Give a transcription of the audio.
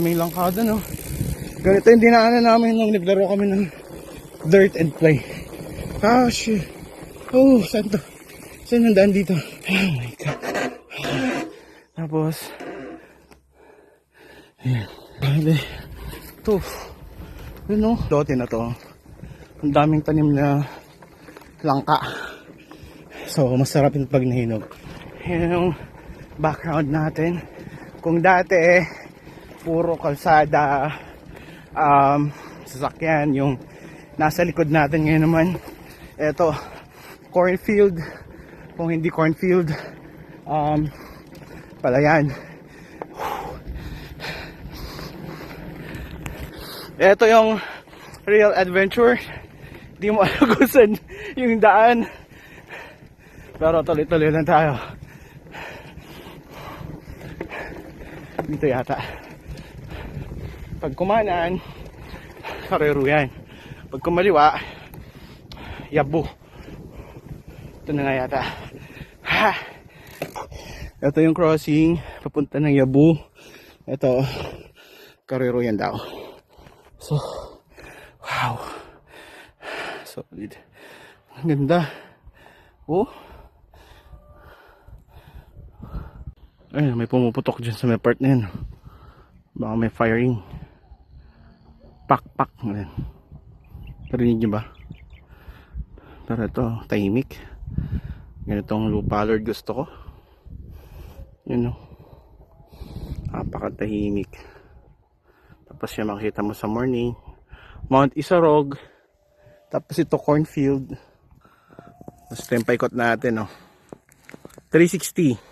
May langkada, no? Ganito yung dinaanan namin nung naglaro kami ng dirt and play. Ah, shit. Oh, saan to? Saan yung daan dito? Oh my God. Tapos, ayan. Bale, ito. Yun, no? Dote na to. Ang daming tanim na langka. So, masarap yung pag nahinog. Yan yung background natin. Kung dati, puro kalsada, sasakyan, yung nasa likod natin. Ngayon naman, eto, cornfield. Kung hindi cornfield, palayan. Eto yung real adventure. Di mo alam kung saan yung daan. Pero tuloy-tuloy lang tayo. Dito yata. Pag kumanan, Karero yan. Pag kumaliwa, Yabu. Ito na nga yata. Ha! Ito yung crossing papunta ng Yabu. Ito, Karero yan daw. So, wow. Solid. Ang ganda. Oh. Ayun, may pumuputok dyan sa may part na yun. Baka may firing. Pak-pak. Narinig nyo ba? Pero ito, tahimik. Ganitong lupalord gusto ko. Yun, no? Napakatahimik. Tapos siya makikita mo sa morning. Mount Isarog. Tapos ito cornfield. Tapos ito yung paikot natin, no? 360.